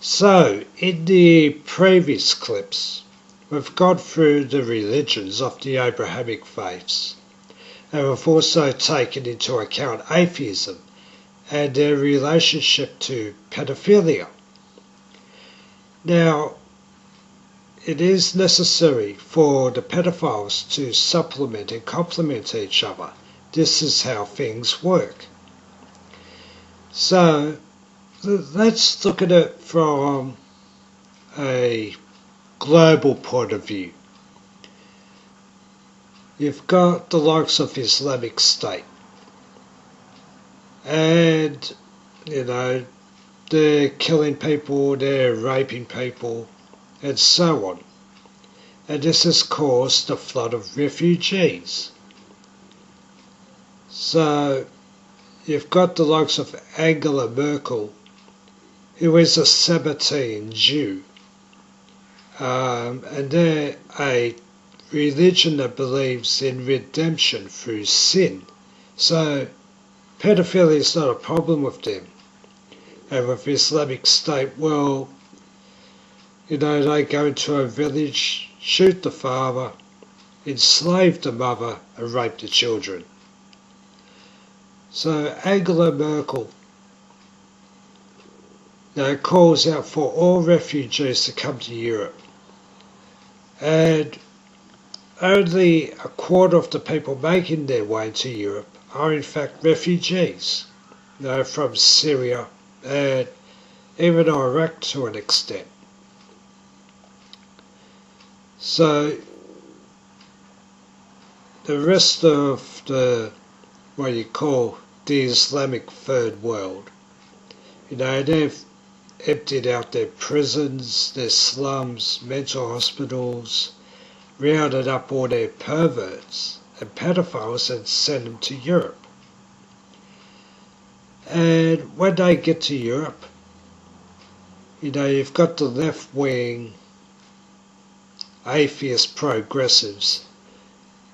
So, in the previous clips, we've gone through the religions of the Abrahamic faiths, and we've also taken into account atheism and their relationship to pedophilia. Now, it is necessary for the pedophiles to supplement and complement each other. This is how things work. So, let's look at it from a global point of view. You've got the likes of Islamic State, and they're killing people, they're raping people, and so on. And this has caused a flood of refugees. So you've got the likes of Angela Merkel, who is a Sabbatean Jew, and they're a religion that believes in redemption through sin. So pedophilia is not a problem with them. And with Islamic State, well, they go into a village, shoot the father, enslave the mother, and rape the children. So Angela Merkel calls out for all refugees to come to Europe. And only a quarter of the people making their way to Europe are in fact refugees, from Syria and even Iraq to an extent. So the rest of what you call the Islamic Third World, they've emptied out their prisons, their slums, mental hospitals, rounded up all their perverts and pedophiles and sent them to Europe. And when they get to Europe, you've got the left-wing atheist progressives,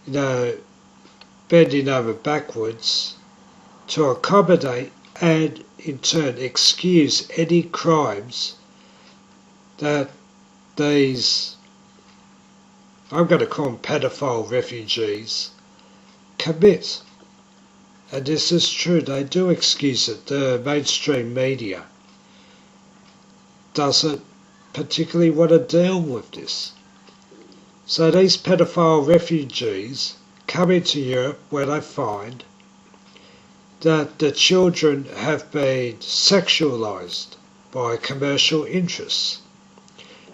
bending over backwards to accommodate and in turn excuse any crimes that these, I'm going to call them pedophile refugees, commit. And this is true, they do excuse it. The mainstream media doesn't particularly want to deal with this. So these pedophile refugees come into Europe where they find that the children have been sexualized by commercial interests.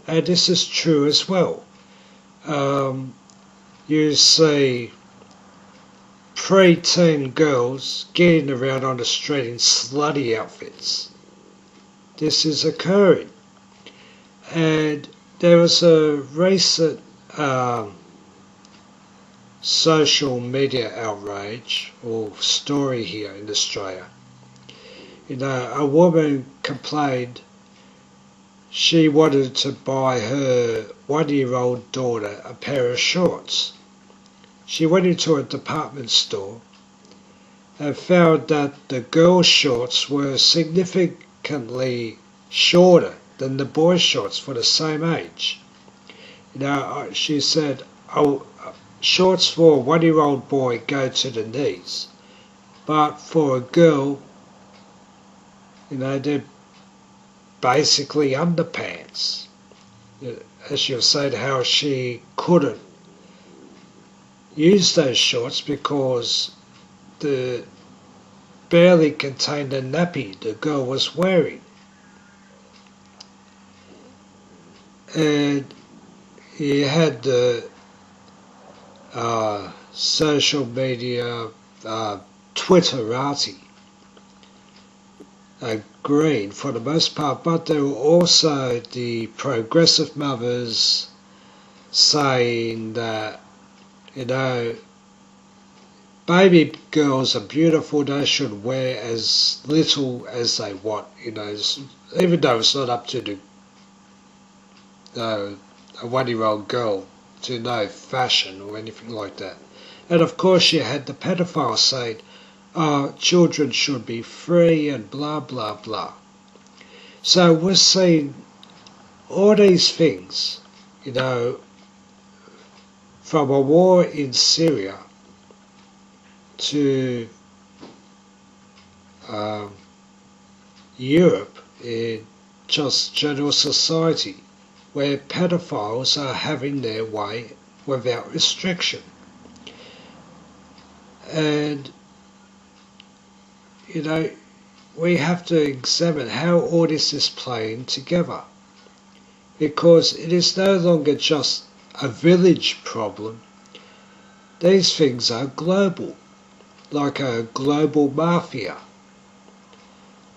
And this is true as well. You see pre-teen girls getting around on the street in slutty outfits. This is occurring. And there was a recent social media outrage or story here in Australia. A woman complained she wanted to buy her 1-year-old daughter a pair of shorts. She went into a department store and found that the girls' shorts were significantly shorter than the boys' shorts for the same age. She said, shorts for a 1-year-old boy go to the knees, but for a girl, they're basically underpants. As she was saying how she couldn't use those shorts because they barely contained the nappy the girl was wearing. And you had the social media Twitterati agreeing for the most part, but there were also the progressive mothers saying that, baby girls are beautiful, they should wear as little as they want, even though it's not up to a 1-year-old girl to know fashion or anything like that. And of course you had the pedophiles saying, children should be free and blah blah blah. So we're seeing all these things, from a war in Syria to Europe in just general society, where pedophiles are having their way without restriction. And, we have to examine how all this is playing together, because it is no longer just a village problem. These things are global, like a global mafia.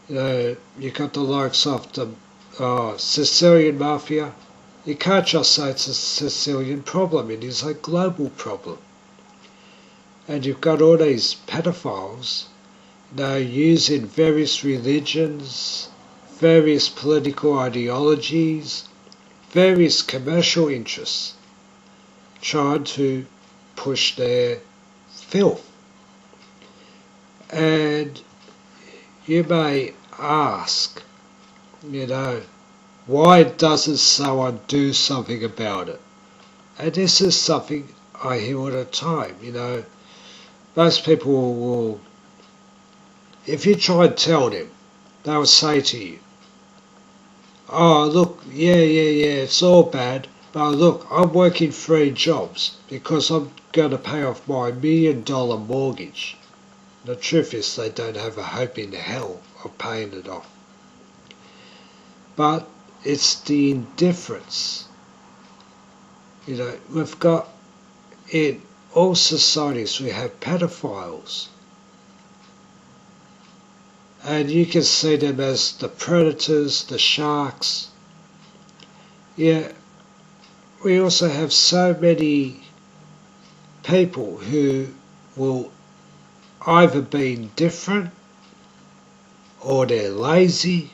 You got the likes of the Sicilian mafia. You can't just say it's a Sicilian problem, it is a global problem. And you've got all these pedophiles, using various religions, various political ideologies, various commercial interests, trying to push their filth. And you may ask, why doesn't someone do something about it? And this is something I hear all the time. Most people will, if you try and tell them, they will say to you, oh, look, yeah, it's all bad, but look, I'm working 3 jobs because I'm going to pay off my $1 million mortgage. The truth is they don't have a hope in hell of paying it off. But it's the indifference. We've got, in all societies, we have pedophiles. And you can see them as the predators, the sharks. Yeah, we also have so many people who will either be indifferent, or they're lazy,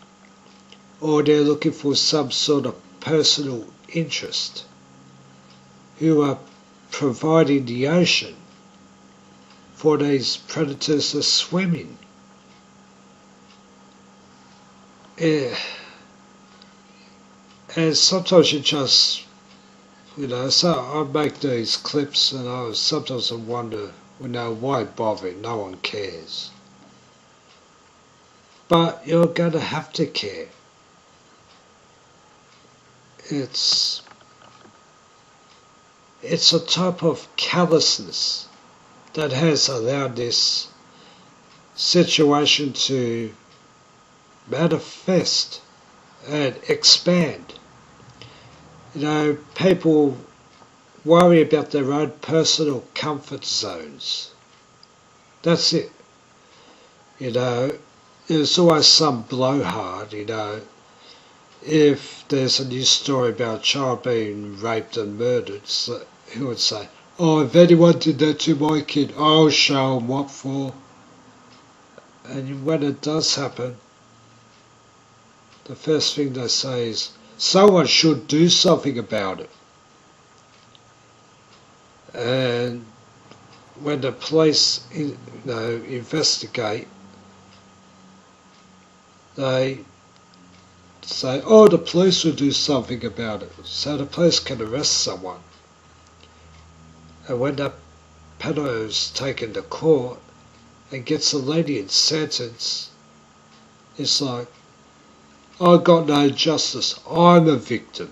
or they're looking for some sort of personal interest, who are providing the ocean for these predators to swim in. And sometimes you just, so I make these clips and sometimes I wonder, why bother? No one cares. But you're going to have to care. It's a type of callousness that has allowed this situation to manifest and expand. People worry about their own personal comfort zones. That's it. There's always some blowhard, if there's a new story about a child being raped and murdered, who would say, oh, if anyone did that to my kid, I'll show them what for. And when it does happen, the first thing they say is, someone should do something about it. And when the police investigate, they say, oh, the police will do something about it. So the police can arrest someone. And when that pedo is taken to court and gets a lenient sentence, it's like, I got no justice, I'm a victim.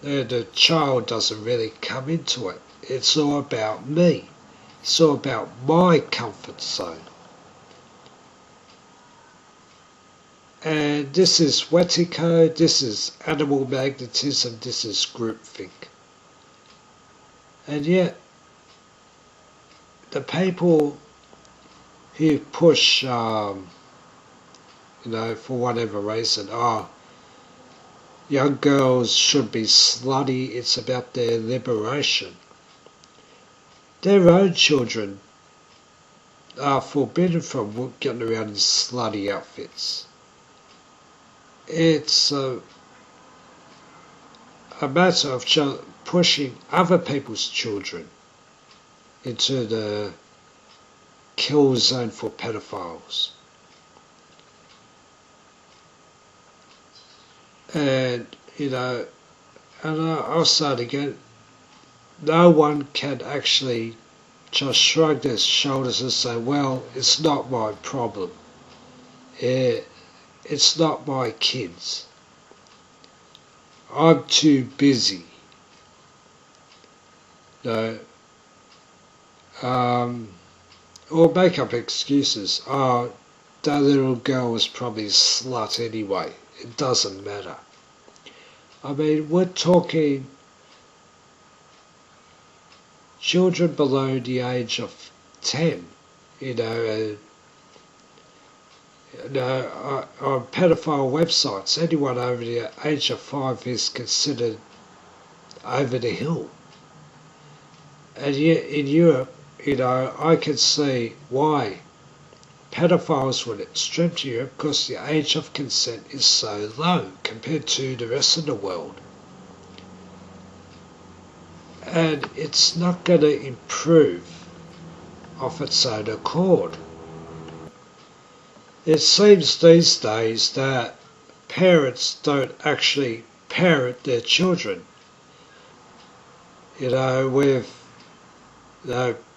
And the child doesn't really come into it. It's all about me. It's all about my comfort zone. And this is wetiko, this is animal magnetism, this is groupthink. And yet, the people who push, for whatever reason, young girls should be slutty, it's about their liberation. Their own children are forbidden from getting around in slutty outfits. It's a matter of pushing other people's children into the kill zone for pedophiles. And, and I'll start again. No one can actually just shrug their shoulders and say, well, it's not my problem. It's not my kids. I'm too busy. No. Or make up excuses. Oh, that little girl was probably a slut anyway. It doesn't matter. I mean, we're talking children below the age of 10, on pedophile websites, anyone over the age of 5 is considered over the hill. And yet in Europe, I can see why pedophiles would extreme to Europe, because the age of consent is so low compared to the rest of the world. And it's not going to improve of its own accord. It seems these days that parents don't actually parent their children. With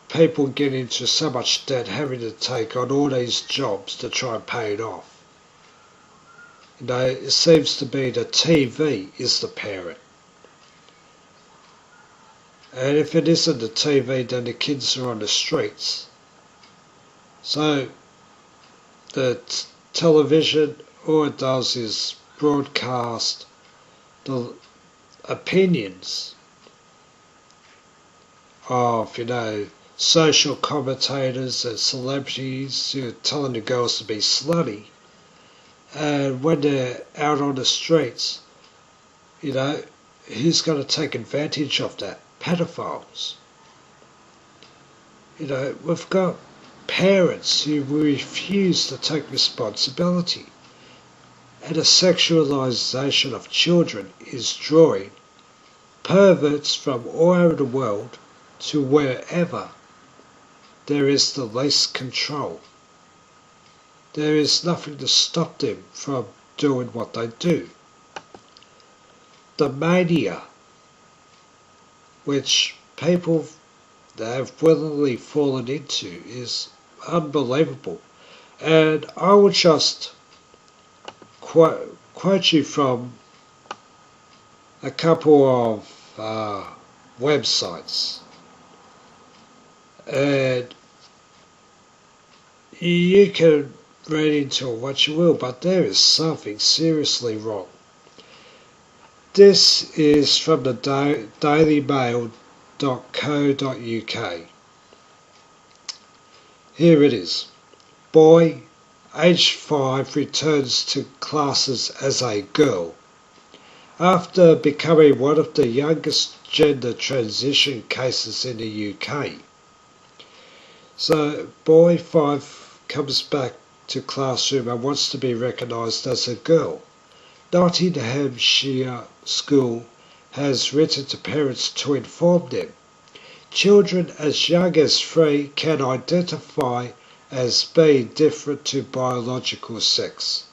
people getting into so much debt, having to take on all these jobs to try and pay it off. It seems to be the TV is the parent. And if it isn't the TV, then the kids are on the streets. So the television, all it does is broadcast the opinions of, social commentators and celebrities who are telling the girls to be slutty. And when they're out on the streets, who's going to take advantage of that? Pedophiles. We've got parents who refuse to take responsibility. And the sexualization of children is drawing perverts from all over the world to wherever there is the least control. There is nothing to stop them from doing what they do. The mania which people have willingly fallen into is unbelievable. And I will just quote you from a couple of websites. And you can read into it what you will, but there is something seriously wrong. This is from the dailymail.co.uk. Here it is. Boy, age 5, returns to classes as a girl after becoming one of the youngest gender transition cases in the UK. So, boy 5 comes back to classroom and wants to be recognised as a girl. Nottinghamshire School has written to parents to inform them. Children as young as 3 can identify as being different to biological sex.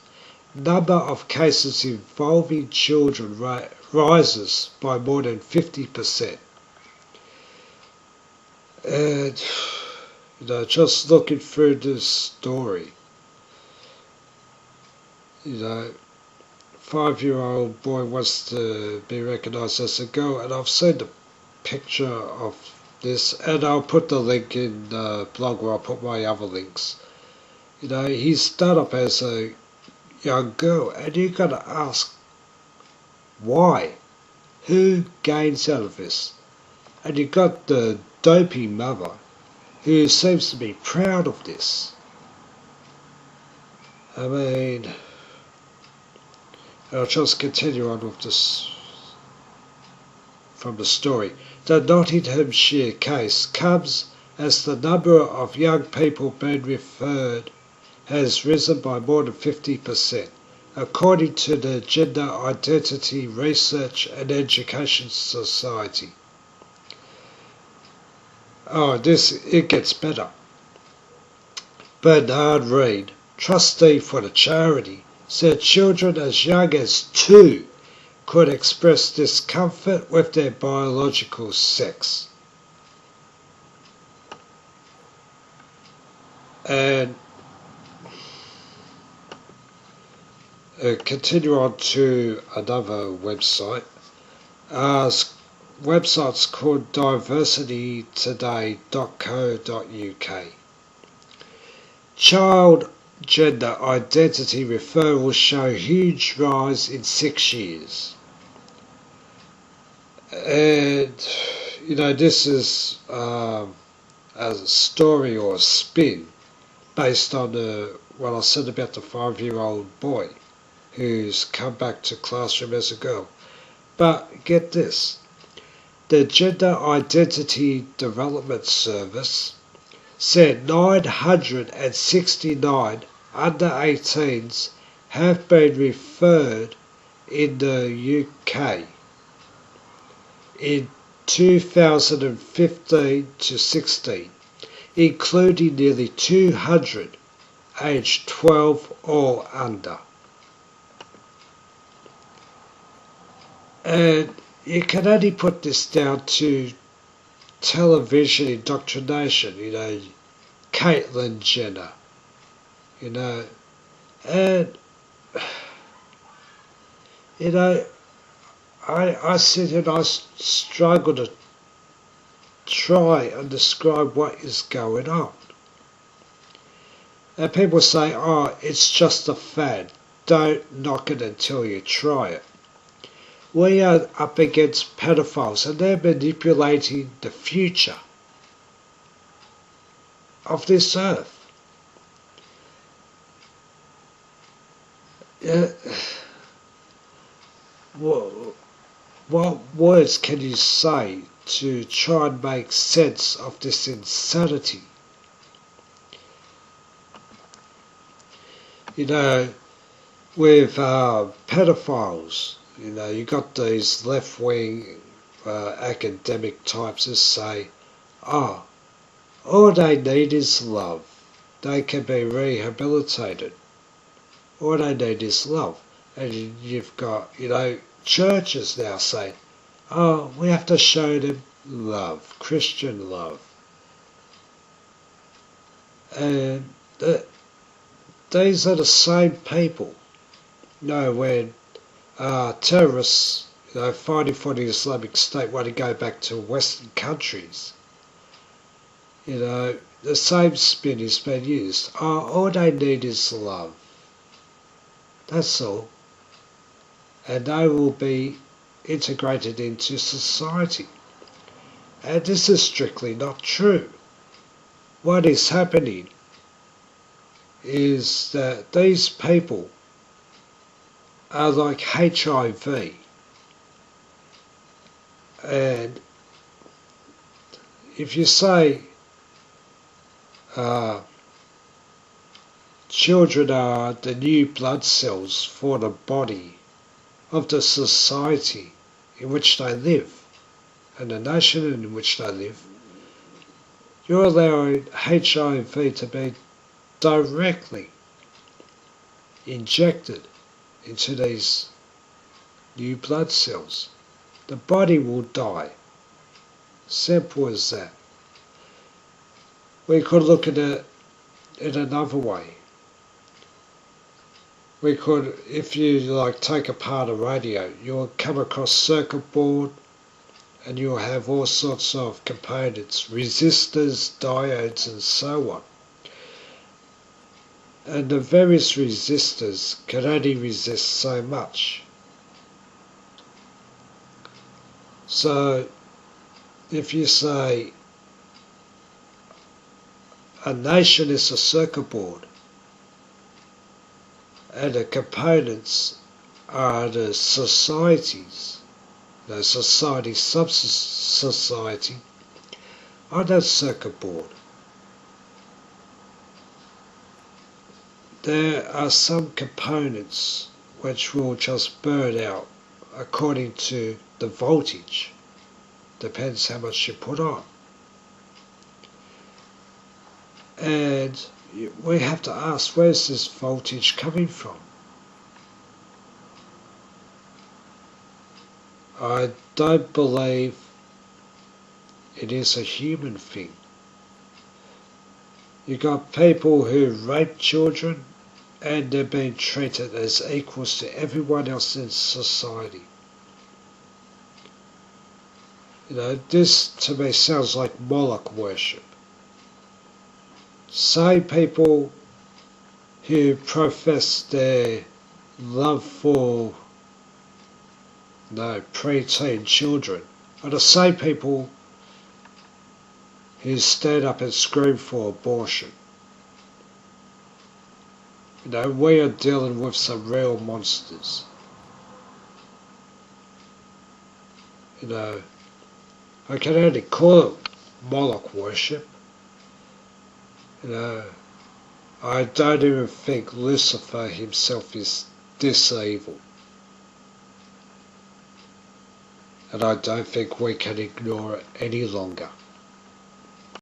Number of cases involving children rises by more than 50%. And, just looking through this story, 5-year-old boy wants to be recognised as a girl, and I've seen the picture of this, and I'll put the link in the blog where I'll put my other links. He's done up as a young girl, and you've got to ask, why? Who gains out of this? And you've got the dopey mother, who seems to be proud of this. I mean, I'll just continue on with this from the story. The Nottinghamshire case comes as the number of young people being referred has risen by more than 50%, according to the Gender Identity Research and Education Society. It gets better. Bernard Reid, trustee for the charity, said children as young as 2 could express discomfort with their biological sex. And continue on to another website. Website's called diversitytoday.co.uk. Child gender identity referrals show huge rise in 6 years. And, this is a story or a spin based on what I said about the 5-year-old boy who's come back to classroom as a girl. But get this, the Gender Identity Development Service said 969 under-18s have been referred in the UK in 2015 to 16, including nearly 200 aged 12 or under. And you can only put this down to television indoctrination, Caitlyn Jenner, and, I sit and I struggle to try and describe what is going on. And people say, it's just a fad. Don't knock it until you try it. We are up against pedophiles and they're manipulating the future of this earth. What words can you say to try and make sense of this insanity? With pedophiles, you got these left-wing academic types that say, all they need is love. They can be rehabilitated. All they need is love. And you've got, churches now saying, we have to show them love, Christian love. And these are the same people, when terrorists, fighting for the Islamic State want to go back to Western countries. The same spin is being used. All they need is love. That's all. And they will be integrated into society. And this is strictly not true. What is happening is that these people are like HIV. And if you say children are the new blood cells for the body of the society in which they live and the nation in which they live, you're allowing HIV to be directly injected into these new blood cells. The body will die. Simple as that. We could look at it in another way. We could, if you take apart a radio, you'll come across circuit board and you'll have all sorts of components, resistors, diodes and so on. And the various resistors can only resist so much. So if you say a nation is a circuit board and the components are the societies, the society, sub-society, on that circuit board, there are some components which will just burn out according to the voltage. Depends how much you put on. And we have to ask, where's this voltage coming from? I don't believe it is a human thing. You got people who rape children and they're being treated as equals to everyone else in society. This to me sounds like Moloch worship. Same people who profess their love for preteen children are the same people who stand up and scream for abortion. We are dealing with some real monsters. I can only call it Moloch worship. I don't even think Lucifer himself is this evil. And I don't think we can ignore it any longer.